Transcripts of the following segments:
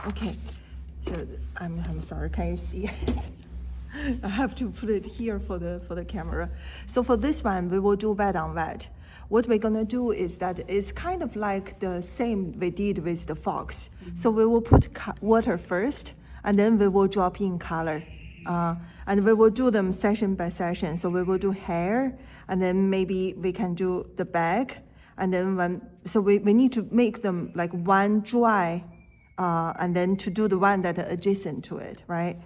Okay, so I'm sorry, can you see it? I have to put it here for the camera. So for this one, we will do wet on wet. What we're gonna do is that it's kind of like the same we did with the fox. So we will put water first, and then we will drop in color. And we will do them session by session. So we will do hair, and then maybe we can do the back, and then so we need to make them like one dry, and then to do the one that are adjacent to it, right?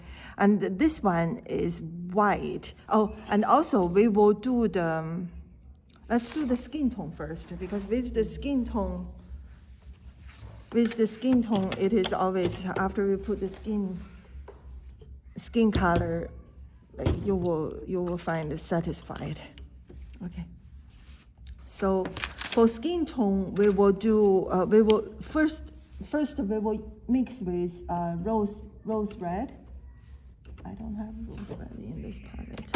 And this one is white. Oh, and also we will do let's do the skin tone first, because with the skin tone, it is always, after we put the skin color, like you will find it satisfied. Okay. So for skin tone, we will do, we will first we will mix with rose red. I don't have rose red in this palette.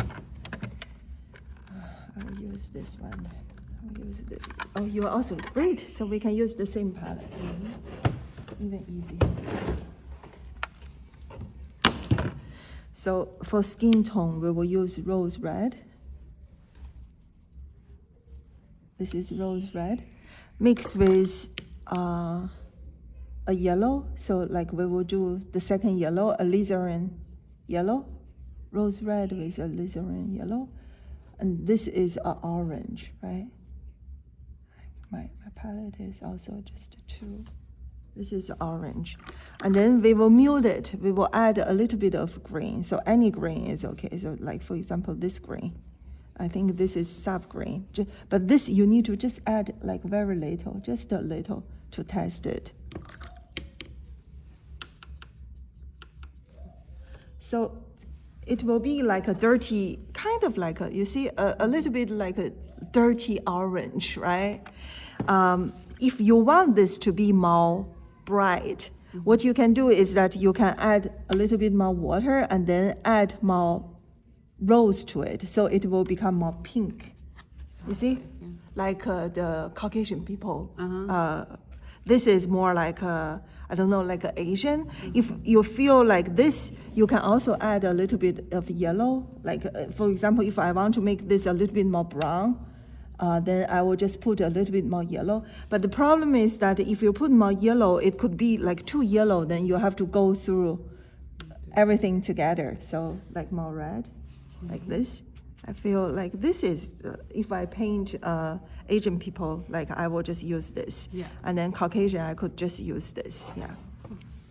I'll use this one. I'll use this. Oh, you are also great. So we can use the same palette. Even easier. So for skin tone, we will use rose red. This is rose red, mixed with a yellow. So like we will do the second yellow, alizarin yellow, rose red with alizarin yellow, and this is an orange, right? My palette is also just two. This is orange. And then we will mute it. We will add a little bit of green. So any green is okay. So like, for example, this green. I think this is sub green. But this, you need to just add like very little, just a little to test it. So it will be like a dirty, kind of like you see, a little bit like a dirty orange, right? If you want this to be more bright, what you can do is that you can add a little bit more water and then add more rose to it, so it will become more pink. You see, like the Caucasian people. This is more like I don't know, like Asian. If you feel like this, you can also add a little bit of yellow. Like for example, if I want to make this a little bit more brown, then I will just put a little bit more yellow. But the problem is that if you put more yellow, it could be like too yellow, then you have to go through everything together. So like more red, like this. I feel like this is, if I paint Asian people, like I will just use this. Yeah. And then Caucasian, I could just use this, yeah.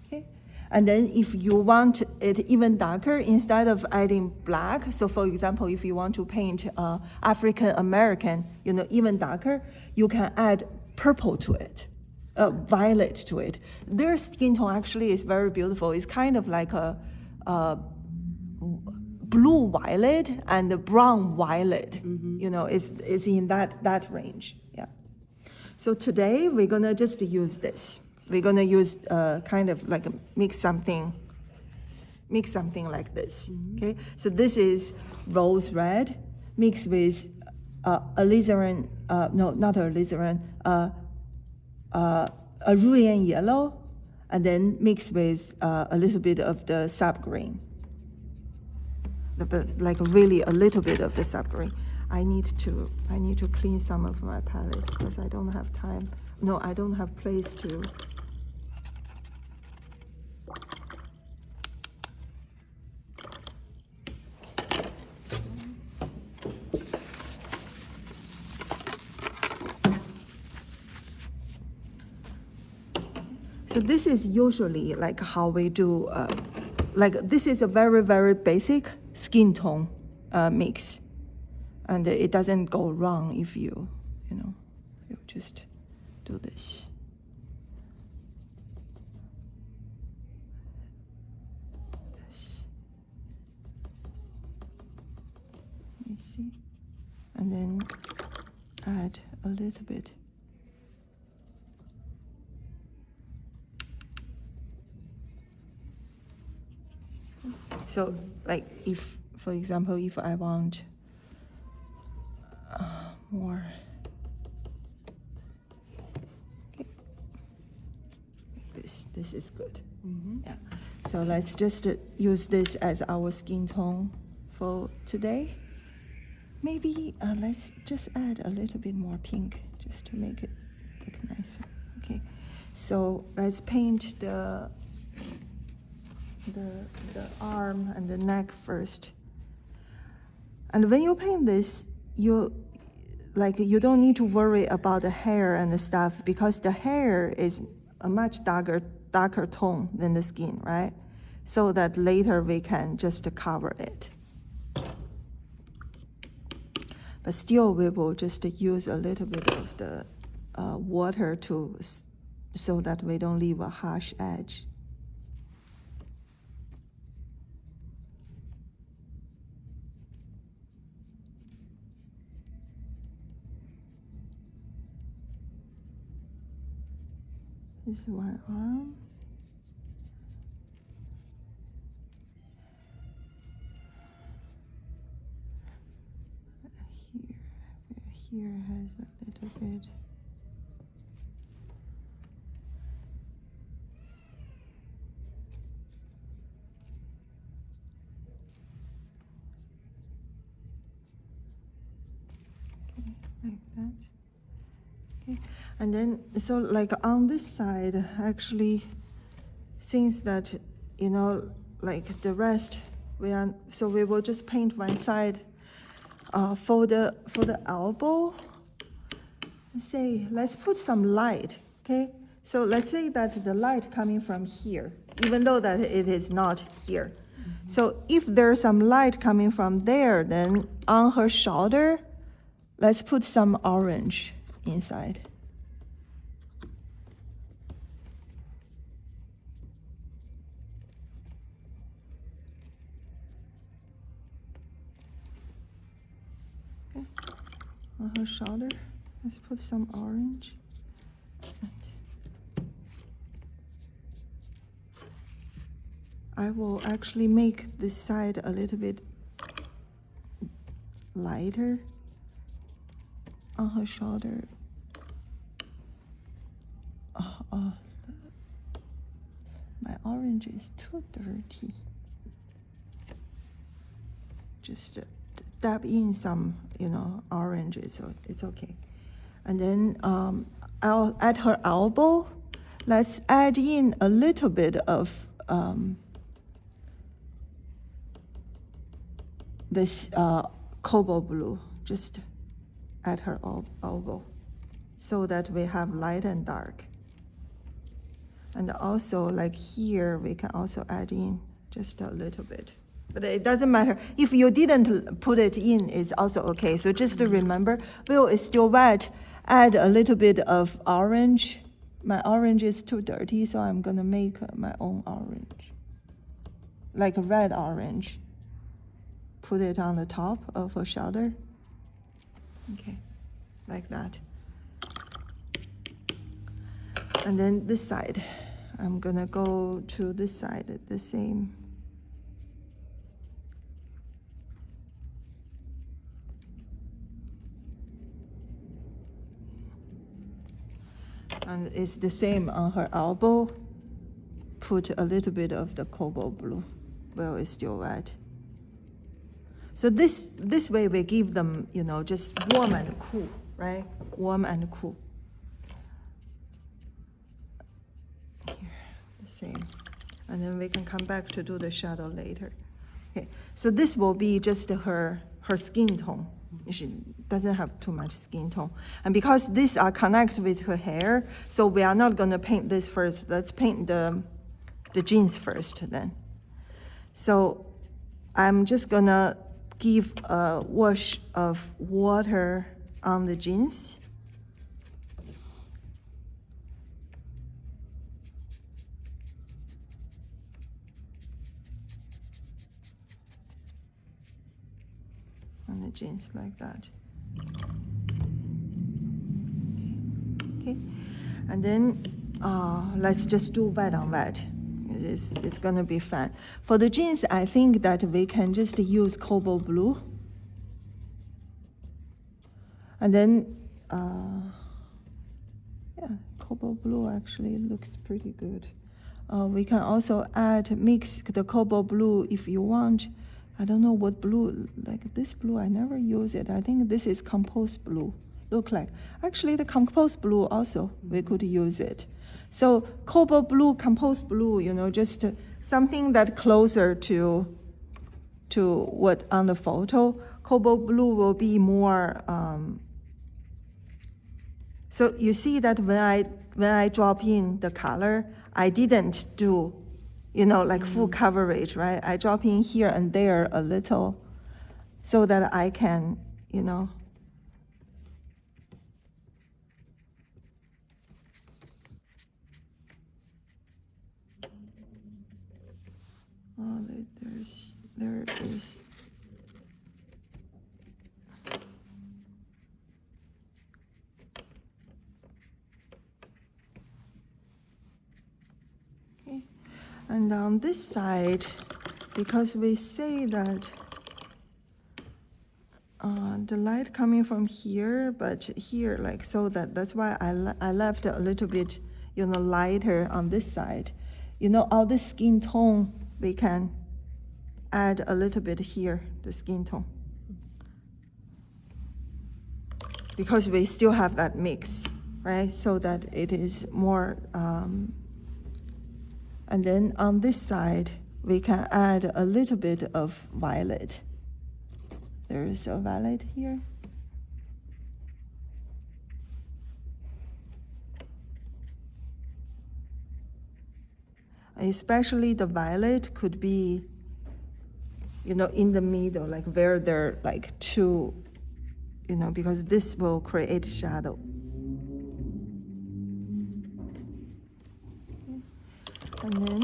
Okay. And then if you want it even darker, instead of adding black, so for example, if you want to paint African American, even darker, you can add purple to it, violet to it. Their skin tone actually is very beautiful. It's kind of like a blue violet and brown violet, is in that range, yeah. So today we're gonna just use this. We're gonna use kind of like mix something like this, okay? So this is rose red mixed with alizarin, no, not alizarin, a Ruyan yellow, and then mixed with a little bit of the sap green. But like really a little bit of the sap green. I need to clean some of my palette because I don't have time. No, I don't have place to. So this is usually like how we do, like this is a very, very basic skin tone mix. And it doesn't go wrong if you just do this. You see? And then add a little bit. So like if, for example, if I want more, okay. this is good. Yeah. So let's just use this as our skin tone for today. Maybe let's just add a little bit more pink just to make it look nicer. Okay. So let's paint the arm and the neck first. And when you paint this, you don't need to worry about the hair and the stuff because the hair is a much darker tone than the skin, right? So that later we can just cover it. But still, we will just use a little bit of the water so that we don't leave a harsh edge. This is one arm. Here has a little bit. Okay, like that. Okay, and then so like on this side, actually, since that like the rest so we will just paint one side. For the elbow, let's put some light, okay? So let's say that the light coming from here, even though that it is not here. So if there's some light coming from there, then on her shoulder, let's put some orange inside. On her shoulder, let's put some orange. I will actually make this side a little bit lighter on her shoulder. My orange is too dirty. Just dab in some, orange, so it's okay. And then at her elbow, let's add in a little bit of this cobalt blue, just at her elbow, so that we have light and dark. And also, like here, we can also add in just a little bit. But it doesn't matter. If you didn't put it in, it's also okay. So just to remember, well, it's still wet. Add a little bit of orange. My orange is too dirty, so I'm gonna make my own orange. Like a red orange. Put it on the top of her shoulder. Okay, like that. And then this side, I'm gonna go to this side, the same. And it's the same on her elbow. Put a little bit of the cobalt blue. Well, it's still wet. So this way we give them, just warm and cool, right? Warm and cool. Here, the same. And then we can come back to do the shadow later. Okay, so this will be just her skin tone. She doesn't have too much skin tone. And because these are connected with her hair, so we are not gonna paint this first. Let's paint the jeans first then. So I'm just gonna give a wash of water on the jeans. On the jeans like that. Okay, and then let's just do wet on wet. It's gonna be fun. For the jeans, I think that we can just use cobalt blue. And then, yeah, cobalt blue actually looks pretty good. We can also mix the cobalt blue if you want. I don't know what blue, like this blue, I never use it. I think this is compost blue, look like. Actually, the compost blue also, we could use it. So cobalt blue, compost blue, just something that closer to what on the photo. Cobalt blue will be more, so you see that when I drop in the color, I didn't do, like full coverage, right? I drop in here and there a little so that I can, oh, there is. Okay. And on this side, because we say that the light coming from here, but here, like, so that's why I left a little bit, lighter on this side. All this skin tone, we can add a little bit here, the skin tone. Because we still have that mix, right? So that it is more, and then on this side, we can add a little bit of violet. There is a violet here. Especially the violet could be, in the middle, like where they're like two, because this will create shadow. And then,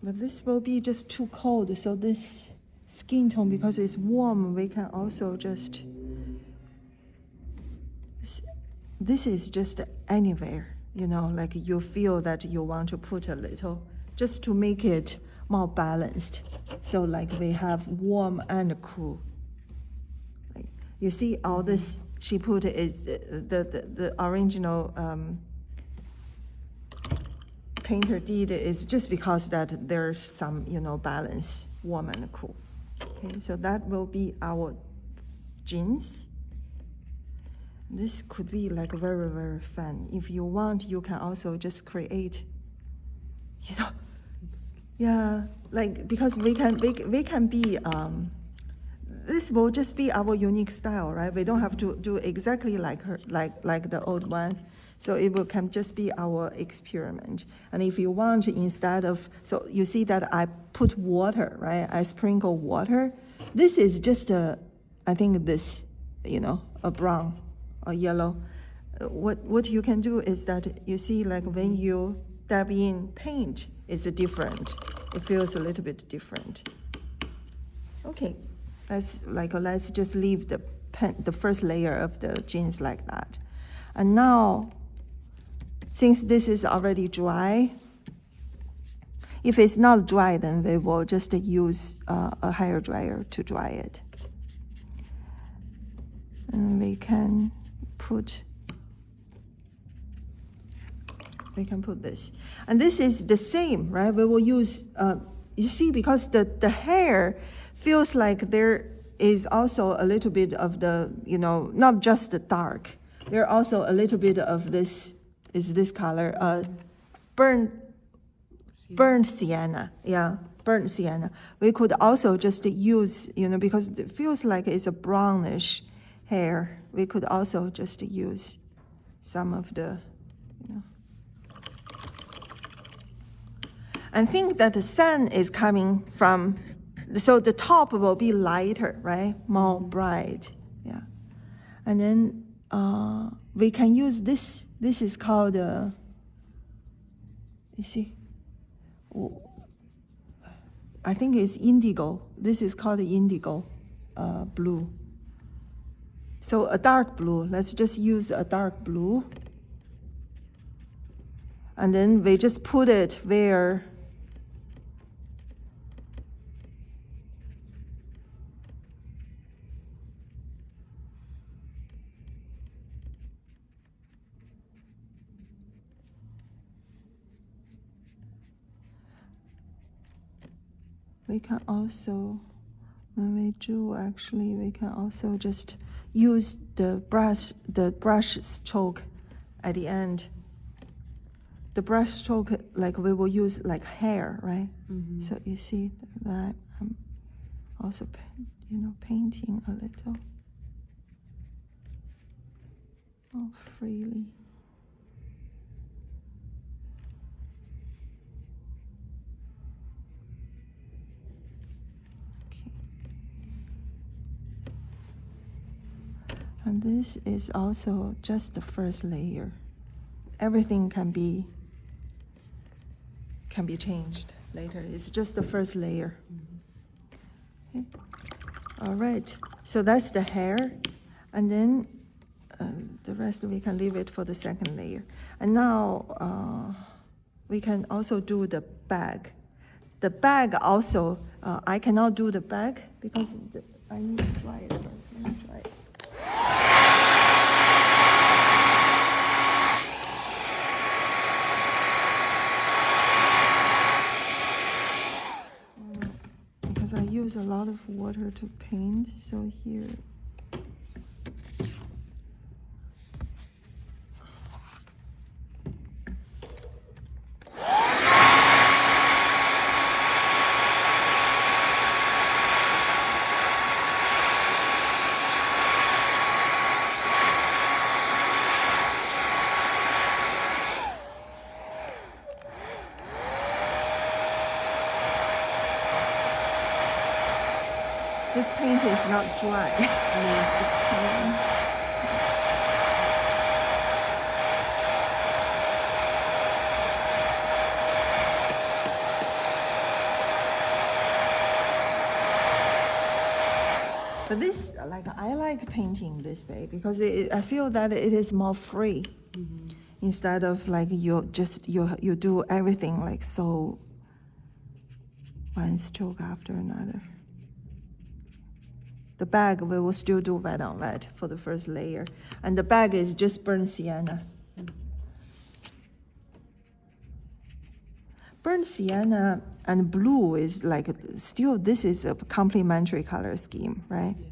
but this will be just too cold, so this skin tone, because it's warm, we can also just, this is just anywhere, like you feel that you want to put a little, just to make it more balanced. So like we have warm and cool. Like you see all this she put is the original painter did is just because that there's some, balance, warm and cool. Okay, so that will be our jeans. This could be like very, very fun. If you want, you can also just create, yeah, like, because we can be, this will just be our unique style, right? We don't have to do exactly like her, like the old one. So can just be our experiment. And if you want, instead of, so you see that I put water, right? I sprinkle water. This is just I think this, a brown or yellow. What you can do is that you see, like when you dab in paint, it's different. It feels a little bit different. Okay, let's just leave the first layer of the jeans like that. And now, since this is already dry, if it's not dry, then we will just use a hair dryer to dry it. And we can put this. And this is the same, right? We will use, you see, because the hair feels like there is also a little bit of the, not just the dark. There also a little bit of this, is this color, burnt sienna. Yeah, burnt sienna. We could also just use, because it feels like it's a brownish hair. We could also just use some of the, I think that the sun is coming from, so the top will be lighter, right? More bright, yeah. And then we can use this. This is called, you see, I think it's indigo. This is called indigo blue. So a dark blue, let's just use a dark blue. And then we just put it where we can also, when we do, actually, we can also just use the brush stroke at the end. The brush stroke, like we will use like hair, right? So you see that I'm also, painting a little more freely. And this is also just the first layer. Everything can be changed later. It's just the first layer. Okay. All right. So that's the hair, and then the rest we can leave it for the second layer. And now we can also do the bag. The bag also, I cannot do the bag because I need to dry it first. Let me dry it. Because I use a lot of water to paint, so here. This paint is not dry. But this, like, I like painting this way because I feel that it is more free instead of like you do everything like so one stroke after another. The bag, we will still do wet on wet for the first layer. And the bag is just burnt sienna. Burnt sienna and blue is like, still, this is a complementary color scheme, right? Yeah.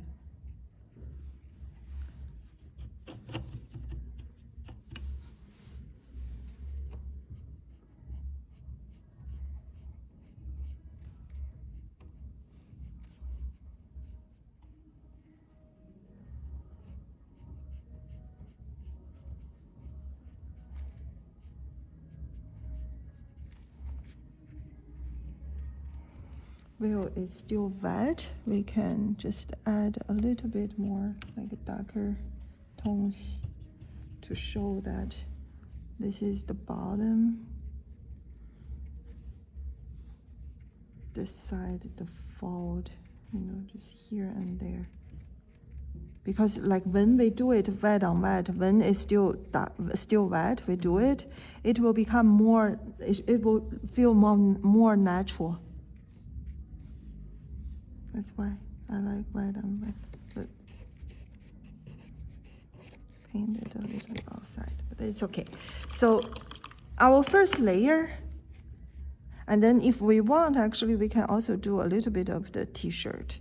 Well, it's still wet. We can just add a little bit more, like darker tones to show that this is the bottom. This side, the fold, just here and there. Because like when we do it wet on wet, when it's still wet, we do it, it will become more, it will feel more natural. That's why I like wet on wet. But paint it a little outside, but it's okay. So our first layer, and then if we want, actually, we can also do a little bit of the t-shirt.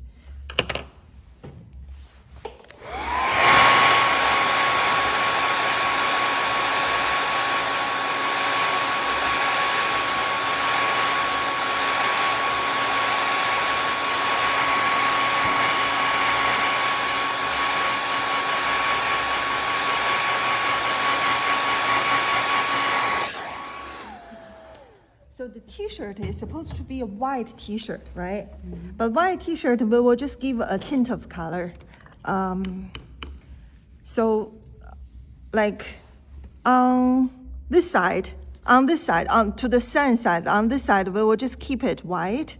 So the t-shirt is supposed to be a white t-shirt, right? But white t-shirt, we will just give a tint of color. So like on this side, to the sun side, on this side, we will just keep it white.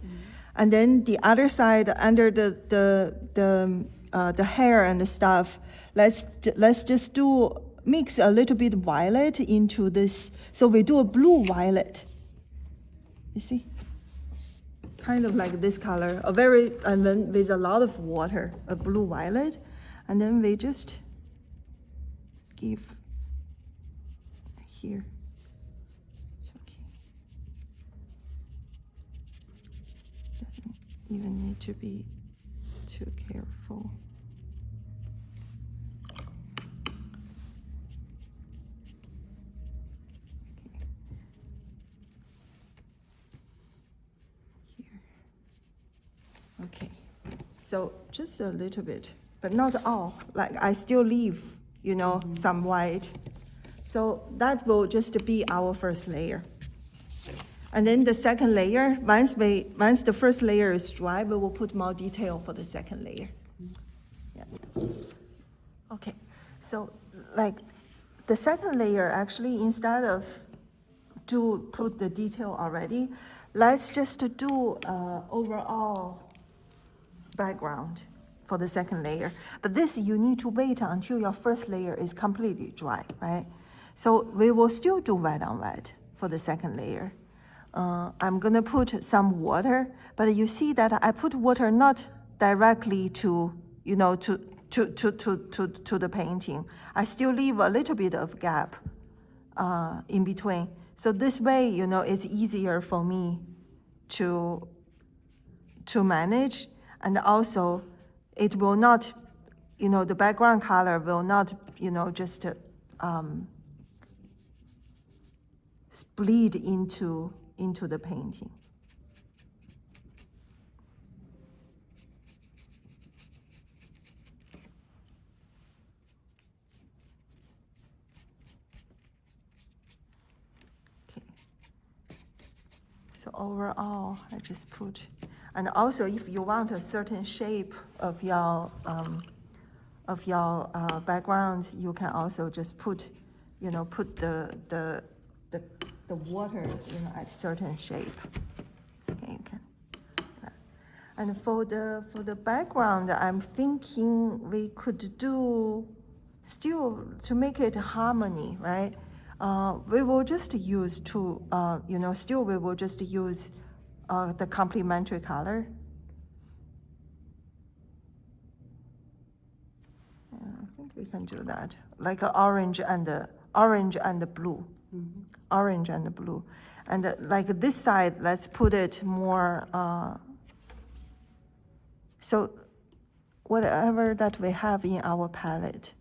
And then the other side, under the hair and the stuff, let's just mix a little bit violet into this. So we do a blue violet. You see? Kind of like this color, and then with a lot of water, a blue violet. And then we just give here. It's okay. even need to be too careful. Okay, so just a little bit, but not all. Like I still leave, you know, some white. So that will just be our first layer. And then the second layer, once the first layer is dry, we will put more detail for the second layer. Yeah. Okay, so like the second layer, actually, instead of put the detail already, let's just do overall background for the second layer. But this, you need to wait until your first layer is completely dry, right? So we will still do wet on wet for the second layer. I'm gonna put some water, but you see that I put water not directly to, you know, to the painting. I still leave a little bit of gap in between. So this way, you know, it's easier for me to manage, and also it will not, you know, the background color will not, you know, just bleed into the painting. Okay. So overall, I just put, and also if you want a certain shape of your background, you can also just put, you know, put the water, you know, at certain shape. Okay, you can. And for the background, I'm thinking we could do still to make it harmony, right? We will just use you know, still we will just use the complementary color. Yeah, I think we can do that, like a orange and the blue, orange and the blue, and like this side, let's put it more. So whatever that we have in our palette,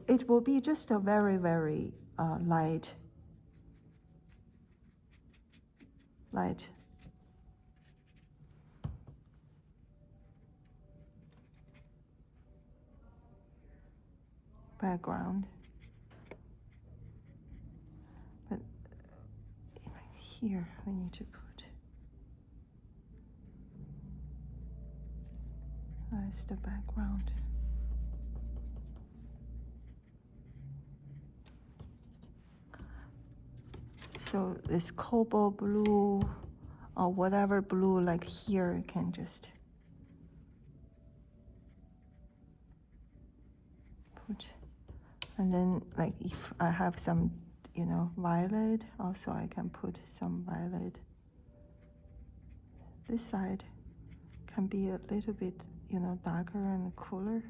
it will be just a very, very light background. But here we need to put, that's the background. So this cobalt blue or whatever blue, like here, you can just put. And then like if I have some, you know, violet, also I can put some violet. This side can be a little bit, you know, darker and cooler.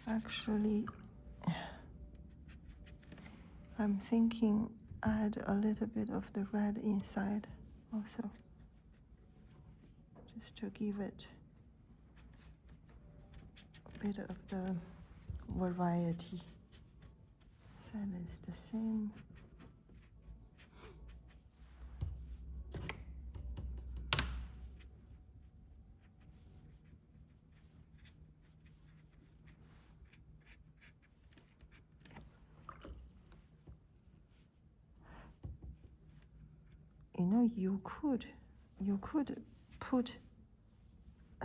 Actually, I'm thinking add a little bit of the red inside also, just to give it a bit of the variety. Side is the same. You know, you could put,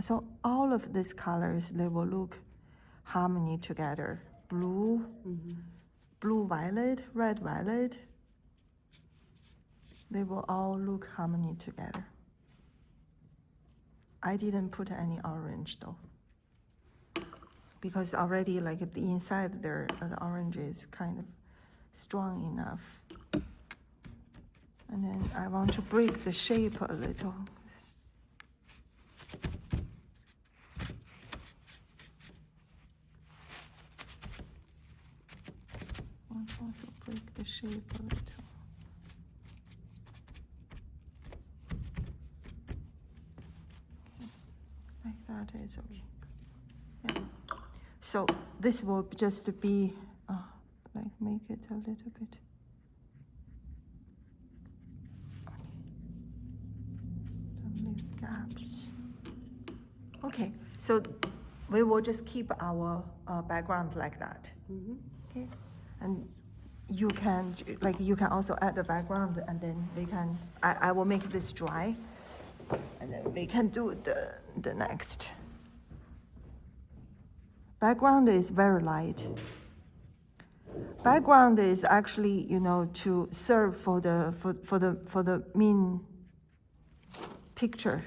so all of these colors, they will look harmony together. Blue, blue violet, red violet, they will all look harmony together. I didn't put any orange though, because already like the inside there, the orange is kind of strong enough. And then I want to break the shape a little. that is okay. Yeah. So this will just be, like make it a little bit. Okay. Don't leave gaps. Okay, so we will just keep our background like that. Okay, and you can also add the background, and then we can. I will make this dry, and then we can do the next. Background is very light. Background is actually, to serve for the main picture.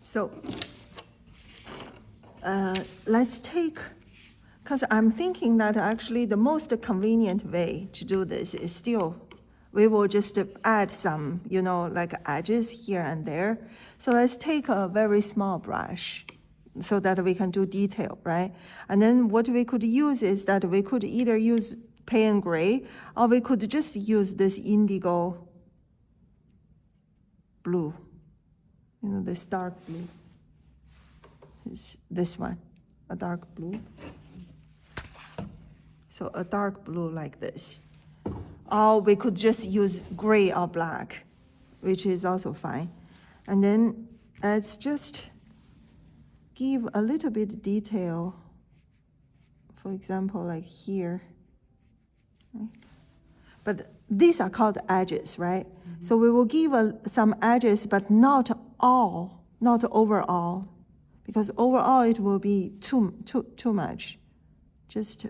So let's take, because I'm thinking that actually the most convenient way to do this is still, we will just add some, like edges here and there. So let's take a very small brush so that we can do detail, right? And then what we could use is that we could either use pale gray, or we could just use this indigo blue. This dark blue is this one, a dark blue. So a dark blue like this. Or we could just use gray or black, which is also fine. And then let's just give a little bit detail. For example, like here. Right? But these are called edges, right? So we will give some edges, but not all, not overall, because overall it will be too much. Just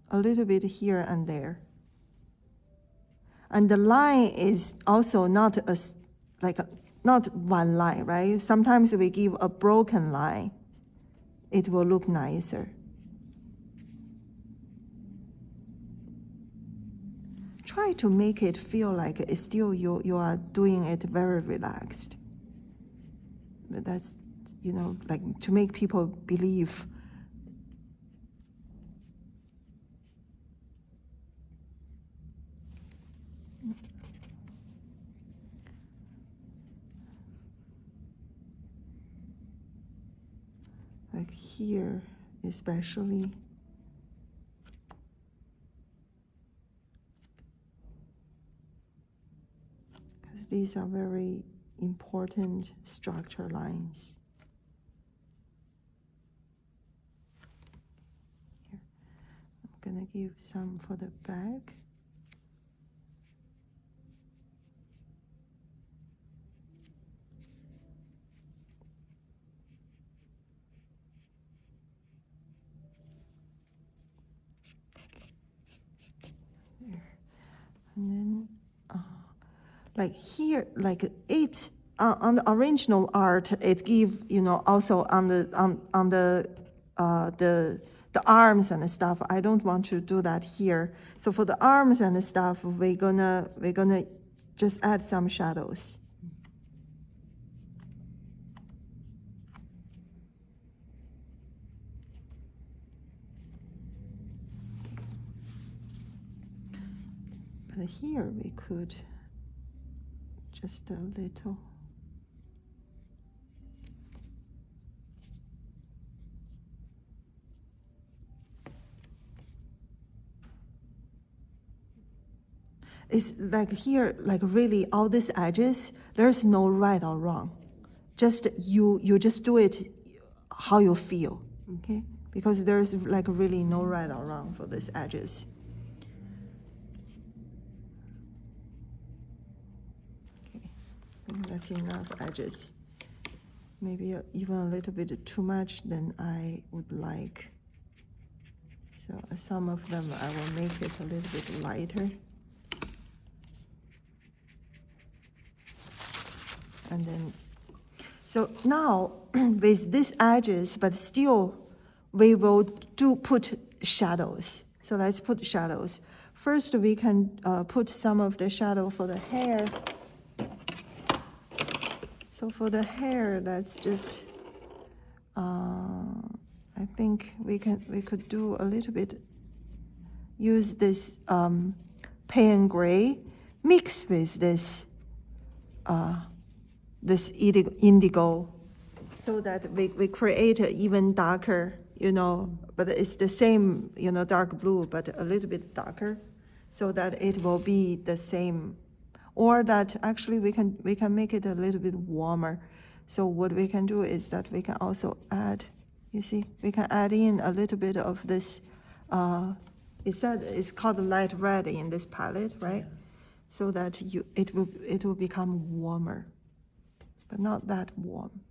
a little bit here and there. And the line is also not not one line, right? Sometimes we give a broken line. It will look nicer. Try to make it feel like it's still you are doing it very relaxed. But that's, like to make people believe. Like here, especially. These are very important structure lines. Here, I'm gonna give some for the back. There. And then like here, like it on the original art, it give also on the arms and stuff. I don't want to do that here. So for the arms and stuff, we're gonna just add some shadows. But here we could just a little. It's like here, like really all these edges, there's no right or wrong. Just you just do it how you feel, okay? Because there's like really no right or wrong for these edges. That's enough edges. Maybe even a little bit too much than I would like. So some of them I will make it a little bit lighter. And then, so now with these edges, but still we will put shadows. So let's put shadows. First, we can put some of the shadow for the hair. So for the hair, let's just, I think we could do a little bit, use this pale gray, mix with this this indigo, so that we create an even darker, but it's the same, dark blue, but a little bit darker, so that it will be the same, or that actually we can make it a little bit warmer. So what we can do is that we can also add, you see, we can add in a little bit of this, it's called light red in this palette, right? Yeah. So that it will become warmer, but not that warm.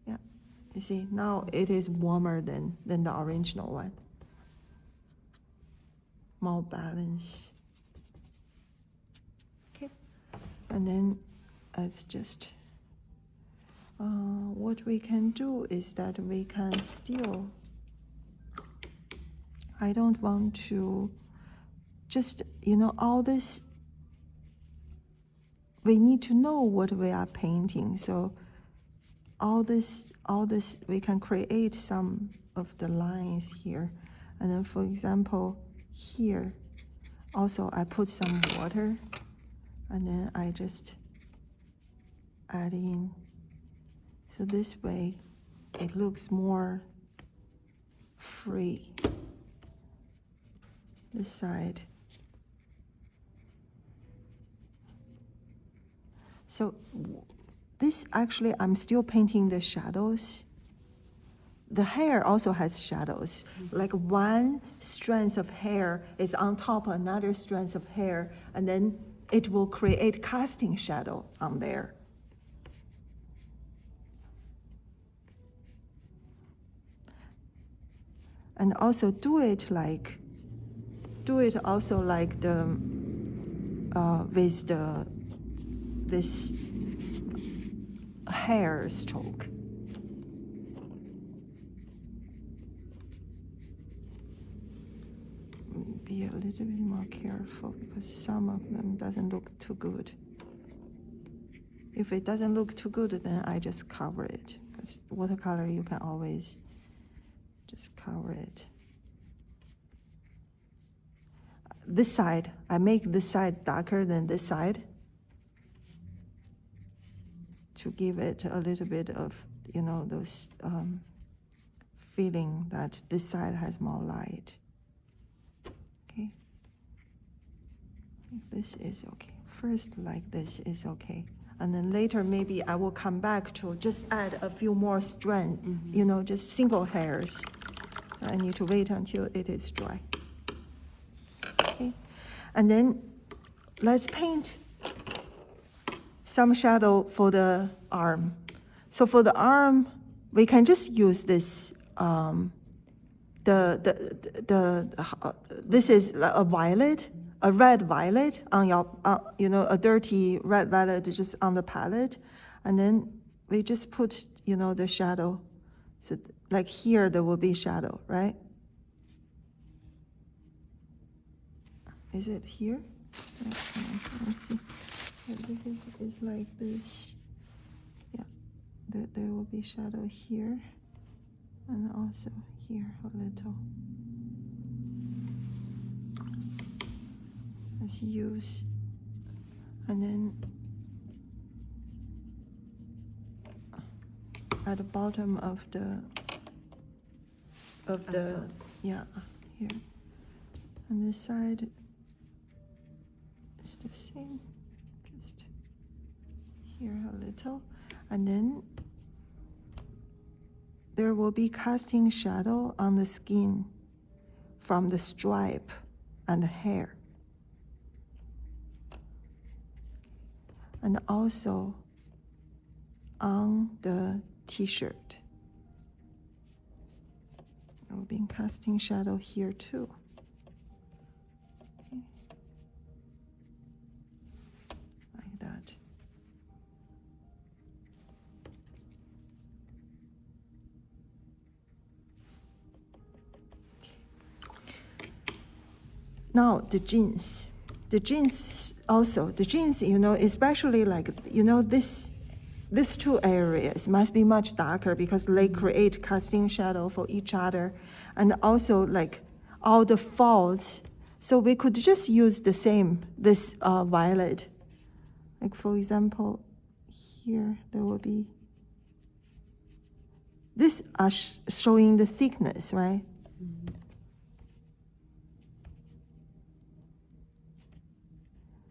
Yeah, you see, now it is warmer than the original one. More balance. Okay, and then let's just, what we can do is that we can still, I don't want to just, all this, we need to know what we are painting. So all this, we can create some of the lines here. And then, for example, here, also I put some water, and then I just add in. So this way, it looks more free. This side. So this actually, I'm still painting the shadows. The hair also has shadows. Like one strand of hair is on top of another strand of hair, and then it will create casting shadow on there. And also do it also like the with this hair stroke. Be a little bit more careful, because some of them doesn't look too good. If it doesn't look too good, then I just cover it, because watercolor you can always just cover it. This side, I make this side darker than this side to give it a little bit of, those feeling that this side has more light. Okay, this is okay. First, like this is okay. And then later, maybe I will come back to just add a few more strands, just single hairs. I need to wait until it is dry. Okay, and then let's paint some shadow for the arm. So for the arm, we can just use this. This is a violet, a red violet on your, a dirty red violet just on the palette, and then we just put, the shadow. So like here, there will be shadow, right? Is it here? Let's see. It's like this. Yeah, there will be shadow here, and also here a little. Let's use, and then at the bottom of the yeah, here, and this side is the same, just here a little, and then there will be casting shadow on the skin from the stripe and the hair, and also on the t-shirt. There will be casting shadow here too. Okay. Like that. Now the jeans. The jeans also, you know, especially like, you know, these two areas must be much darker because they create casting shadow for each other. And also like all the folds. So we could just use the same, this violet. Like for example, here there will be, this are showing the thickness, right?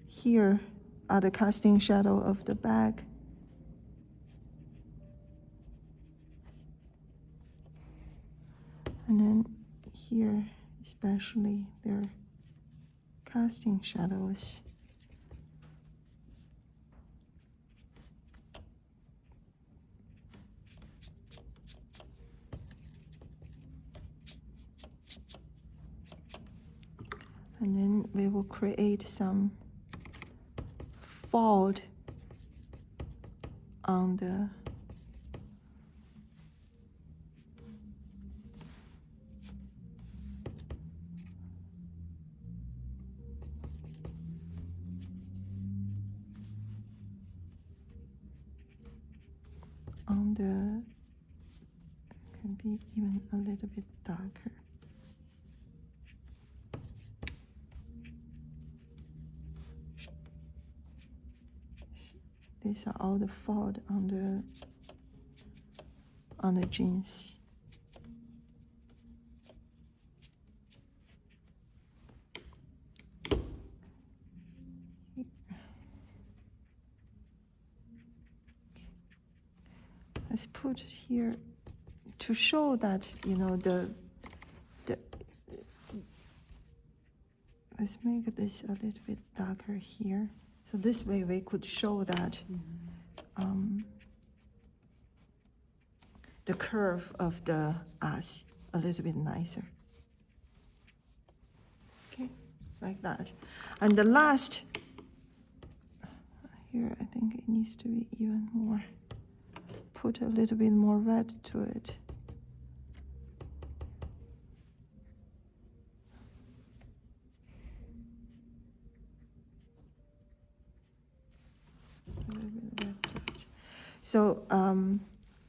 Here are the casting shadow of the bag. And then here, especially, they're casting shadows. And then we will create some fold on the can be even a little bit darker. These are all the fold on the jeans. Let's put here to show that, you know, let's make this a little bit darker here. So this way we could show that the curve of the ass a little bit nicer. Okay, like that. And the last, here I think it needs to be even more, put a little bit more red to it. So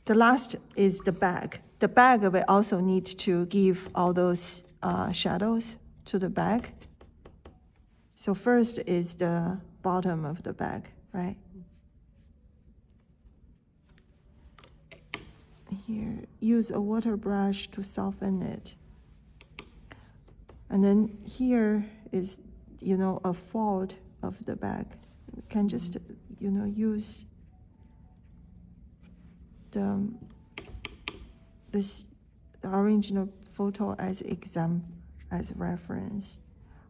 the last is the bag. The bag we also need to give all those shadows to the bag. So first is the bottom of the bag, right? Here, use a water brush to soften it. And then here is, you know, a fold of the bag. You can just, you know, use the original photo as reference.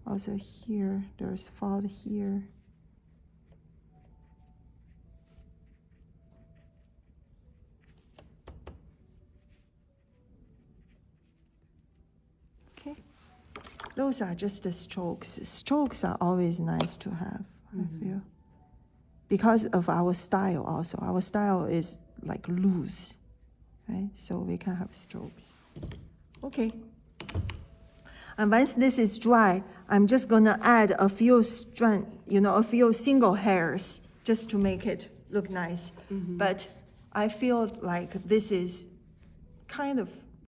Also here, there's fold here. Okay, those are just the strokes. Strokes are always nice to have, I feel. Because of our style also. Our style is like loose, right? So we can have strokes. Okay. And once this is dry, I'm just gonna add a few a few single hairs just to make it look nice. But I feel like this is kind of